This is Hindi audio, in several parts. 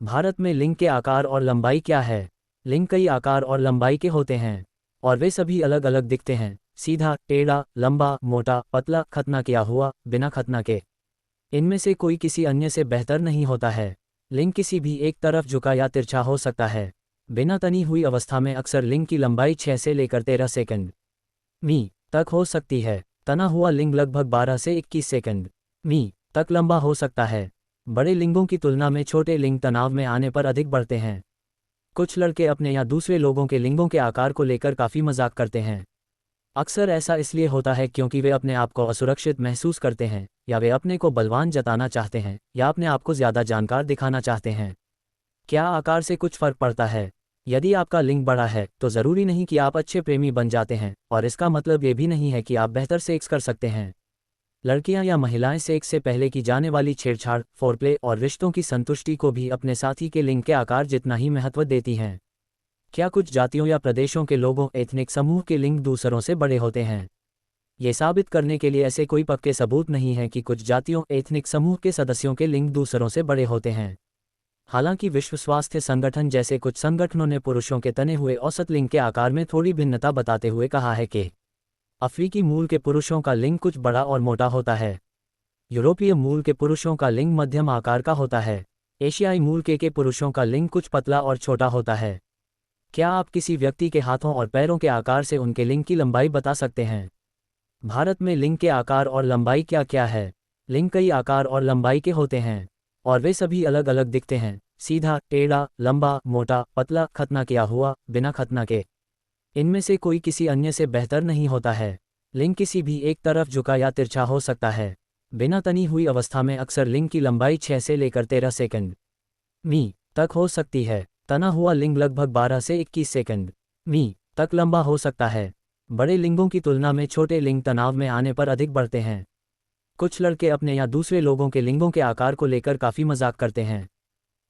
भारत में लिंग के आकार और लंबाई क्या है? लिंग कई आकार और लंबाई के होते हैं और वे सभी अलग अलग दिखते हैं। सीधा, टेढ़ा, लंबा, मोटा, पतला, खतना किया हुआ, बिना खतना के। इनमें से कोई किसी अन्य से बेहतर नहीं होता है। लिंग किसी भी एक तरफ झुका या तिरछा हो सकता है। बिना तनी हुई अवस्था में अक्सर लिंग की लंबाई 6 से लेकर 13 सेकंड मी तक हो सकती है। तना हुआ लिंग लगभग 12 से 21 सेकंड मी तक लंबा हो सकता है। बड़े लिंगों की तुलना में छोटे लिंग तनाव में आने पर अधिक बढ़ते हैं। कुछ लड़के अपने या दूसरे लोगों के लिंगों के आकार को लेकर काफ़ी मजाक करते हैं। अक्सर ऐसा इसलिए होता है क्योंकि वे अपने आप को असुरक्षित महसूस करते हैं, या वे अपने को बलवान जताना चाहते हैं, या अपने आप को ज़्यादा जानकार दिखाना चाहते हैं। क्या आकार से कुछ फ़र्क पड़ता है? यदि आपका लिंग बड़ा है तो ज़रूरी नहीं कि आप अच्छे प्रेमी बन जाते हैं, और इसका मतलब ये भी नहीं है कि आप बेहतर सेक्स कर सकते हैं। लड़कियां या महिलाएं सेक्स से पहले की जाने वाली छेड़छाड़, फोरप्ले और रिश्तों की संतुष्टि को भी अपने साथी के लिंग के आकार जितना ही महत्व देती हैं। क्या कुछ जातियों या प्रदेशों के लोगों एथनिक समूह के लिंग दूसरों से बड़े होते हैं? ये साबित करने के लिए ऐसे कोई पक्के सबूत नहीं हैं कि कुछ जातियों एथनिक समूह के सदस्यों के लिंग दूसरों से बड़े होते हैं। हालांकि विश्व स्वास्थ्य संगठन जैसे कुछ संगठनों ने पुरुषों के तने हुए औसत लिंग के आकार में थोड़ी भिन्नता बताते हुए कहा है कि अफ्रीकी मूल के पुरुषों का लिंग कुछ बड़ा और मोटा होता है। यूरोपीय मूल के पुरुषों का लिंग मध्यम आकार का होता है। एशियाई मूल के पुरुषों का लिंग कुछ पतला और छोटा होता है। क्या आप किसी व्यक्ति के हाथों और पैरों के आकार से उनके लिंग की लंबाई बता सकते हैं? भारत में लिंग के आकार और लंबाई क्या क्या है? लिंग कई आकार और लंबाई के होते हैं और वे सभी अलग अलग दिखते हैं। सीधा, टेढ़ा, लंबा, मोटा, पतला, खतना किया हुआ, बिना खतना के। इनमें से कोई किसी अन्य से बेहतर नहीं होता है। लिंग किसी भी एक तरफ झुका या तिरछा हो सकता है। बिना तनी हुई अवस्था में अक्सर लिंग की लंबाई 6 से लेकर 13 सेकंड मी तक हो सकती है। तना हुआ लिंग लगभग 12 से 21 सेकंड मी तक लंबा हो सकता है। बड़े लिंगों की तुलना में छोटे लिंग तनाव में आने पर अधिक बढ़ते हैं। कुछ लड़के अपने या दूसरे लोगों के लिंगों के आकार को लेकर काफ़ी मजाक करते हैं।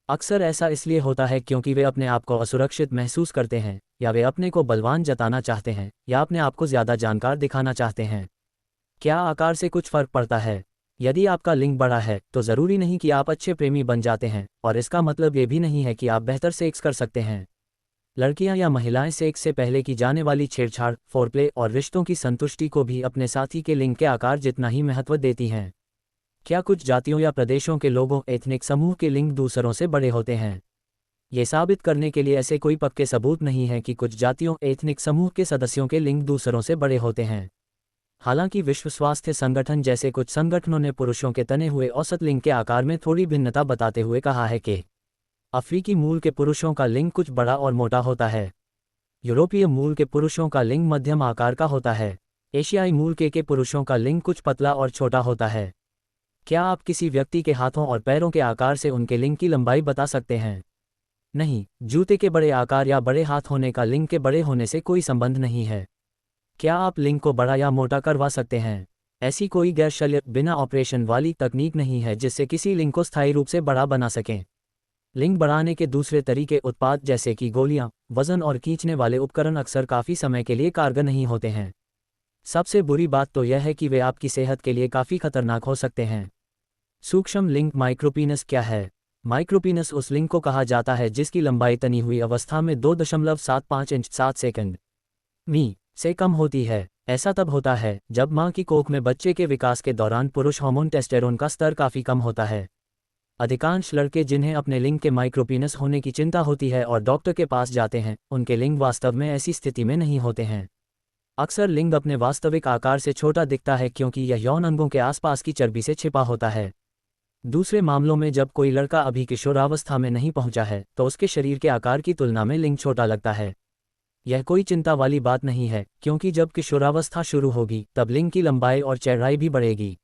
अक्सर ऐसा इसलिए होता है क्योंकि वे अपने आप को असुरक्षित महसूस करते हैं, या वे अपने को बलवान जताना चाहते हैं, या अपने आप को ज़्यादा जानकार दिखाना चाहते हैं। क्या आकार से कुछ फ़र्क पड़ता है? यदि आपका लिंग बड़ा है तो ज़रूरी नहीं कि आप अच्छे प्रेमी बन जाते हैं, और इसका मतलब ये भी नहीं है कि आप बेहतर सेक्स कर सकते हैं। लड़कियां या महिलाएं सेक्स से पहले की जाने वाली छेड़छाड़, फोरप्ले और रिश्तों की संतुष्टि को भी अपने साथी के लिंग के आकार जितना ही महत्व देती हैं। क्या कुछ जातियों या प्रदेशों के लोगों एथनिक समूह के लिंग दूसरों से बड़े होते हैं? ये साबित करने के लिए ऐसे कोई पक्के सबूत नहीं हैं कि कुछ जातियों एथनिक समूह के सदस्यों के लिंग दूसरों से बड़े होते हैं। हालांकि विश्व स्वास्थ्य संगठन जैसे कुछ संगठनों ने पुरुषों के तने हुए औसत लिंग के आकार में थोड़ी भिन्नता बताते हुए कहा है कि अफ्रीकी मूल के पुरुषों का लिंग कुछ बड़ा और मोटा होता है। यूरोपीय मूल के पुरुषों का लिंग मध्यम आकार का होता है। एशियाई मूल के पुरुषों का लिंग कुछ पतला और छोटा होता है। क्या आप किसी व्यक्ति के हाथों और पैरों के आकार से उनके लिंग की लंबाई बता सकते हैं? नहीं, जूते के बड़े आकार या बड़े हाथ होने का लिंग के बड़े होने से कोई संबंध नहीं है। क्या आप लिंग को बड़ा या मोटा करवा सकते हैं? ऐसी कोई गैर शल्य, बिना ऑपरेशन वाली तकनीक नहीं है जिससे किसी लिंग को स्थायी रूप से बड़ा बना सकें। लिंग बढ़ाने के दूसरे तरीके उत्पाद जैसे कि गोलियां, वजन और खींचने वाले उपकरण अक्सर काफ़ी समय के लिए कारगर नहीं होते हैं। सबसे बुरी बात तो यह है कि वे आपकी सेहत के लिए काफ़ी खतरनाक हो सकते हैं। सूक्ष्म लिंग माइक्रोपीनस क्या है? माइक्रोपीनस उस लिंग को कहा जाता है जिसकी लंबाई तनी हुई अवस्था में 2.75 इंच 7 सेकंड मी से कम होती है। ऐसा तब होता है जब मां की कोख में बच्चे के विकास के दौरान पुरुष हार्मोन टेस्टेरोन का स्तर काफ़ी कम होता है। अधिकांश लड़के जिन्हें अपने लिंग के माइक्रोपीनस होने की चिंता होती है और डॉक्टर के पास जाते हैं, उनके लिंग वास्तव में ऐसी स्थिति में नहीं होते हैं। अक्सर लिंग अपने वास्तविक आकार से छोटा दिखता है क्योंकि यह यौन अंगों के आसपास की चर्बी से छिपा होता है। दूसरे मामलों में जब कोई लड़का अभी किशोरावस्था में नहीं पहुंचा है तो उसके शरीर के आकार की तुलना में लिंग छोटा लगता है। यह कोई चिंता वाली बात नहीं है क्योंकि जब किशोरावस्था शुरू होगी तब लिंग की लंबाई और चौड़ाई भी बढ़ेगी।